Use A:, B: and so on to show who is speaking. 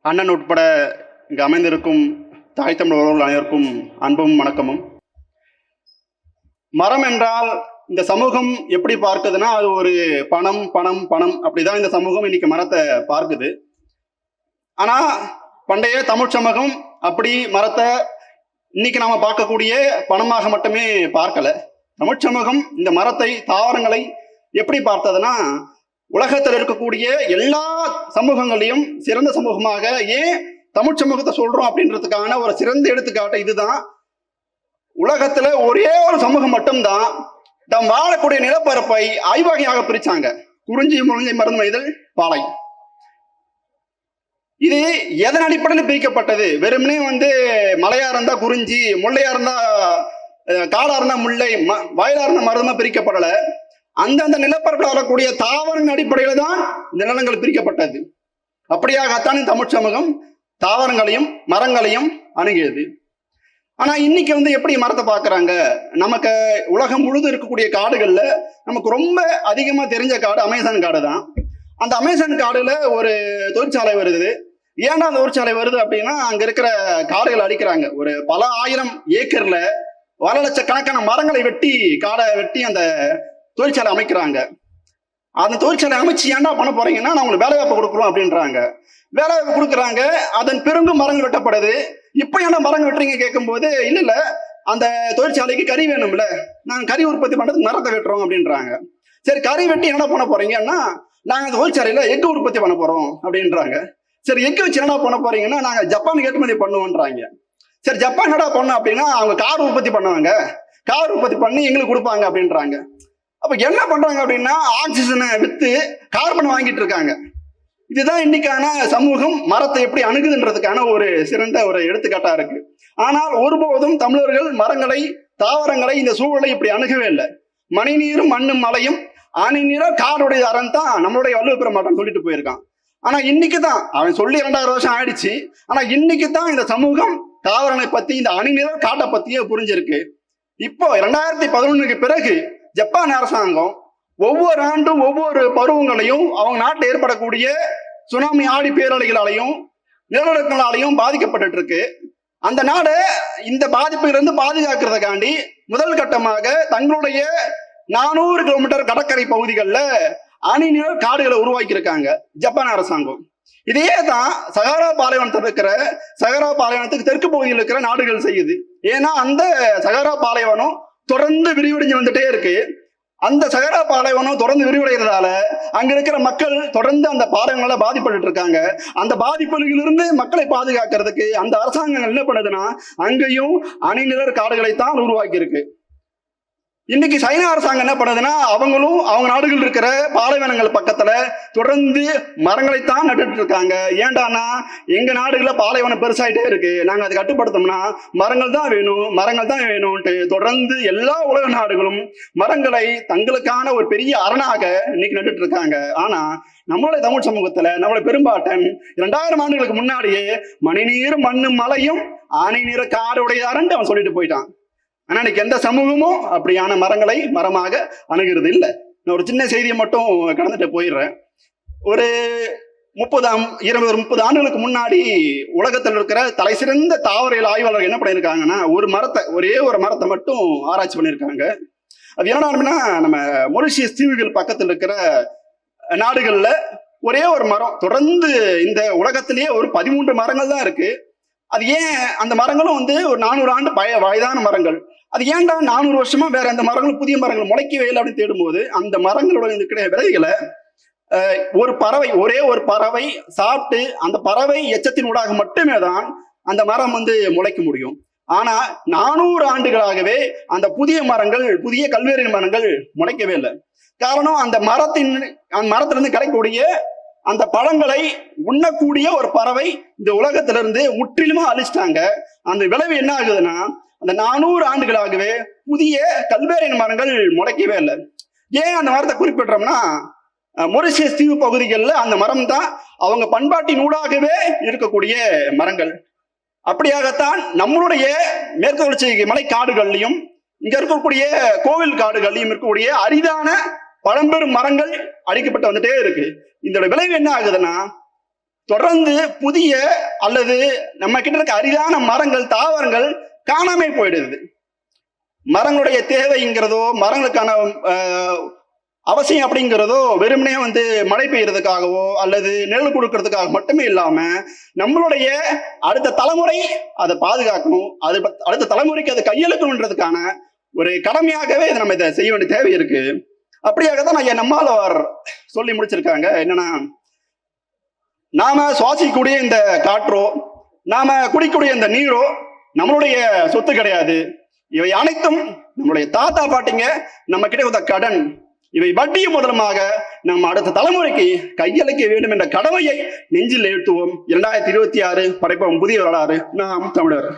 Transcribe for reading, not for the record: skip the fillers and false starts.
A: அண்ணன் உட்பட இங்கு அமைந்திருக்கும் தாய் தமிழ் உறவுகள் அனைவருக்கும் அன்பும் வணக்கமும். மரம் என்றால் இந்த சமூகம் எப்படி பார்க்குதுன்னா, அது ஒரு பணம் பணம் பணம் அப்படிதான் இந்த சமூகம் இன்னைக்கு மரத்தை பார்க்குது. ஆனா பண்டைய தமிழ் சமூகம் அப்படி மரத்தை இன்னைக்கு நாம பார்க்கக்கூடிய பணமாக மட்டுமே பார்க்கல. தமிழ் சமூகம் இந்த மரத்தை, தாவரங்களை எப்படி பார்த்ததுன்னா, உலகத்தில் இருக்கக்கூடிய எல்லா சமூகங்களையும் சிறந்த சமூகமாக ஏன் தமிழ் சமூகத்தை சொல்றோம் அப்படின்றதுக்கான ஒரு சிறந்த எடுத்துக்காட்டு இதுதான். உலகத்துல ஒரே ஒரு சமூகம் மட்டும்தான் தம் வாழக்கூடிய நிலப்பரப்பை ஆய்வகையாக பிரிச்சாங்க. குறிஞ்சி, முருங்கை, மருந்து மைதல், பாலை. இது எதன் அடிப்படையில் பிரிக்கப்பட்டது? வெறுமனே மலையா இருந்தா குறிஞ்சி, முல்லையா இருந்தா காடா இருந்தா முல்லை, வயலா இருந்தா மருதமா பிரிக்கப்படல. அந்தந்த நிலப்பரப்பில் வரக்கூடிய தாவரங்களின் அடிப்படையில தான் இந்த நிலங்கள் பிரிக்கப்பட்டது. அப்படியாகத்தான் தமிழ் சமூகம் தாவரங்களையும் மரங்களையும் அணுகியது. ஆனா இன்னைக்கு எப்படி மரத்தை பார்க்கறாங்க? நமக்கு உலகம் முழுதும் இருக்கக்கூடிய காடுகள்ல நமக்கு ரொம்ப அதிகமா தெரிஞ்ச காடு அமேசான் காடு தான். அந்த அமேசான் காடுல ஒரு தொழிற்சாலை வருது. ஏன்னா அந்த தொழிற்சாலை வருது அப்படின்னா, அங்க இருக்கிற காடுகளை அழிக்கிறாங்க. ஒரு பல ஆயிரம் ஏக்கர்ல பல லட்சக்கணக்கான மரங்களை வெட்டி, காடை வெட்டி அந்த தொழிற்சாலை அமைக்கிறாங்க. அந்த தொழிற்சாலை அமைச்சு ஏன்டா பண்ண போறீங்கன்னா, நான் உங்களுக்கு வேலைவாய்ப்பு கொடுக்குறோம் அப்படின்றாங்க. வேலைவாய்ப்பு கொடுக்குறாங்க. அதன் பிறகும் மரங்கள் வெட்டப்படுது. இப்ப ஏன்னா மரங்கள் வெட்டுறீங்க கேட்கும்போது, இல்ல அந்த தொழிற்சாலைக்கு கறி வேணும்ல, நாங்க கறி உற்பத்தி பண்றதுக்கு மரத்தை வெட்டுறோம் அப்படின்றாங்க. சரி, கறி வெட்டி என்ன பண்ண போறீங்கன்னா, நாங்க அந்த தொழிற்சாலையில எஃகு உற்பத்தி பண்ண போறோம் அப்படின்றாங்க. சரி, எஃகு வச்சு என்ன பண்ண போறீங்கன்னா, நாங்க ஜப்பானுக்கு ஏற்றுமதி பண்ணுவோன்றாங்க. சரி, ஜப்பான் என்னடா பண்ணும் அப்படின்னா, அவங்க கார் உற்பத்தி பண்ணுவாங்க, கார் உற்பத்தி பண்ணி எங்களுக்கு கொடுப்பாங்க அப்படின்றாங்க. அப்ப என்ன பண்றாங்க அப்படின்னா, ஆக்சிஜனை வித்து கார்பன் வாங்கிட்டு இருக்காங்க. இதுதான் இன்னைக்கான சமூகம் மரத்தை எப்படி அணுகுதுன்றதுக்கான ஒரு சிறந்த ஒரு எடுத்துக்காட்டா இருக்கு. ஆனால் ஒருபோதும் தமிழர்கள் மரங்களை, தாவரங்களை, இந்த சூழலை இப்படி அணுகவே இல்லை. மணி நீரும் மண்ணும் மலையும் அணி நீர காடுடைய அரண் தான் நம்மளுடைய வள்ளுவ பெருமாட்டம் சொல்லிட்டு போயிருக்கான். ஆனா இன்னைக்கு தான் அவன் சொல்லி 2000 வருஷம் ஆயிடுச்சு. ஆனா இன்னைக்கு தான் இந்த சமூகம் தாவரங்களை பத்தி, இந்த அணி நீர காட்டை பத்தியே புரிஞ்சிருக்கு. இப்போ 2011க்கு பிறகு ஜப்பான் அரசாங்கம் ஒவ்வொரு ஆண்டும் ஒவ்வொரு பருவங்களையும் அவங்க நாட்டில் ஏற்படக்கூடிய சுனாமி, ஆடி பேரலைகளாலையும் நிலநடுக்கங்களாலையும் பாதிக்கப்பட்டு இருக்கு. அந்த நாடு இந்த பாதிப்பிலிருந்து பாதுகாக்கிறதுக்காண்டி முதல் கட்டமாக தங்களுடைய 400 கிலோமீட்டர் கடற்கரை பகுதிகளில் அணிநிழல் காடுகளை உருவாக்கி இருக்காங்க ஜப்பான் அரசாங்கம். இதையே தான் சகாரா பாலைவனத்தில் இருக்கிற, சகாரா பாலைவனத்துக்கு தெற்கு பகுதியில் இருக்கிற நாடுகள் செய்யுது. ஏன்னா அந்த சகாரா பாலைவனம் தொடர்ந்து விரிவடைஞ்சு வந்துட்டே இருக்கு. அந்த சகாரா பாலைவனம் தொடர்ந்து விரிவடைகிறதால அங்க இருக்கிற மக்கள் தொடர்ந்து அந்த பாலைவனால பாதிப்பட்டு இருக்காங்க. அந்த பாதிப்புகளிலிருந்து மக்களை பாதுகாக்கிறதுக்கு அந்த அரசாங்கம் என்ன பண்ணுதுன்னா, அங்கேயும் அணிநிழல் காடுகளை தான் உருவாக்கி இருக்கு. இன்னைக்கு சைனா அரசாங்கம் என்ன பண்ணுதுன்னா, அவங்களும் அவங்க நாடுகள் இருக்கிற பாலைவனங்கள் பக்கத்துல தொடர்ந்து மரங்களைத்தான் நட்டுட்டு இருக்காங்க. ஏண்டானா, எங்க நாடுகள பாலைவனம் பெருசாயிட்டே இருக்கு, நாங்க அதை கட்டுப்படுத்தோம்னா மரங்கள் தான் வேணும், மரங்கள் தான் வேணும்ட்டு தொடர்ந்து எல்லா உலக நாடுகளும் மரங்களை தங்களுக்கான ஒரு பெரிய அரணாக இன்னைக்கு நட்டுட்டு இருக்காங்க. ஆனா நம்மளுடைய தமிழ் சமூகத்துல நம்மளுடைய பெரும்பாட்டன் 2000 ஆண்டுகளுக்கு முன்னாடியே மணி நீரும் மண்ணும் மலையும் அணி நீர காடுடைய அரண் அவன் சொல்லிட்டு போயிட்டான். ஆனா இன்னைக்கு எந்த சமூகமும் அப்படியான மரங்களை மரமாக அணுகிறது இல்லை. நான் ஒரு சின்ன செய்தியை மட்டும் கடந்துட்டு போயிடுறேன். ஒரு 30 ஆண்டுகளுக்கு முன்னாடி உலகத்தில் இருக்கிற தலை சிறந்த தாவரவியல் ஆய்வாளர்கள் என்ன பண்ணியிருக்காங்கன்னா, ஒரே ஒரு மரத்தை மட்டும் ஆராய்ச்சி பண்ணியிருக்காங்க. அது என்னன்னா, நம்ம மொரிஷியஸ் தீவுகள் பக்கத்தில் இருக்கிற நாடுகள்ல ஒரே ஒரு மரம் தொடர்ந்து, இந்த உலகத்திலேயே ஒரு 13 மரங்கள் தான் இருக்கு. அது ஏன் அந்த மரங்களும் ஒரு 400 ஆண்டு வயதான மரங்கள், அது ஏன்டா 400 வருஷமா வேற எந்த மரங்களும் புதிய மரங்கள் முளைக்கவே இல்லை அப்படின்னு தேடும்போது, அந்த மரங்களோட இருக்கிற விதைகளை ஒரே ஒரு பறவை சாப்பிட்டு, அந்த பறவை எச்சத்தின் ஊடாக மட்டுமே தான் அந்த மரம் முளைக்க முடியும். ஆனா 400 ஆண்டுகளாகவே அந்த புதிய மரங்கள், புதிய கல்வேரின் மரங்கள் முளைக்கவே இல்லை. காரணம், அந்த மரத்திலிருந்து கிடைக்கக்கூடிய அந்த பழங்களை உண்ணக்கூடிய ஒரு பறவை இந்த உலகத்திலிருந்து முற்றிலுமா அழிச்சிட்டாங்க. அந்த விளைவு என்ன ஆகுதுன்னா, அந்த 400 ஆண்டுகளாகவே புதிய கல்வேரின் மரங்கள் முளைக்கவே இல்லை. ஏன் அந்த மரத்தை குறிப்பிடுறோம்னா, மொரிஷியஸ் தீவு பகுதிகளில் அந்த மரம் தான் அவங்க பண்பாட்டின் ஊடாகவே இருக்கக்கூடிய மரங்கள். அப்படியாகத்தான் நம்மளுடைய மேற்கு தொடர்ச்சி மலை காடுகள்லையும் இங்க இருக்கக்கூடிய கோவில் காடுகள்லையும் இருக்கக்கூடிய அரிதான பழம்பெரும் மரங்கள் அழிக்கப்பட்டு வந்துட்டே இருக்கு. இதோட விளைவு என்ன ஆகுதுன்னா, தொடர்ந்து புதிய அல்லது நம்ம கிட்ட இருக்க அரிதான மரங்கள், தாவரங்கள் காணாமல் போயிடுது. மரங்களுடைய தேவைங்கிறதோ, மரங்களுக்கான அவசியம் அப்படிங்கிறதோ வெறுமனே வந்து மழை பெய்யறதுக்காகவோ அல்லது நிழல் கொடுக்கறதுக்காக மட்டுமே இல்லாம, நம்மளுடைய அடுத்த தலைமுறை அதை பாதுகாக்கணும், அது அடுத்த தலைமுறைக்கு அதை கையெழுக்கணுன்றதுக்கான ஒரு கடமையாகவே நம்ம இதை செய்ய வேண்டிய தேவை இருக்கு. அப்படியாக தான் நான் நம்மாழ்வார் சொல்லி முடிச்சிருக்காங்க. என்னன்னா, நாம சுவாசிக்கக்கூடிய இந்த காற்றோ, நாம குடிக்கக்கூடிய இந்த நீரோ நம்மளுடைய சொத்து கிடையாது. இவை அனைத்தும் நம்மளுடைய தாத்தா பாட்டிங்க நம்ம கிட்ட வந்த கடன். இவை வட்டியும் முதலமாக நம்ம அடுத்த தலைமுறைக்கு கையளிக்க வேண்டும் என்ற கடமையை நெஞ்சில் எழுத்துவோம். 2026 படைப்போம் புதிய வரலாறு. நாம் தமிழர்.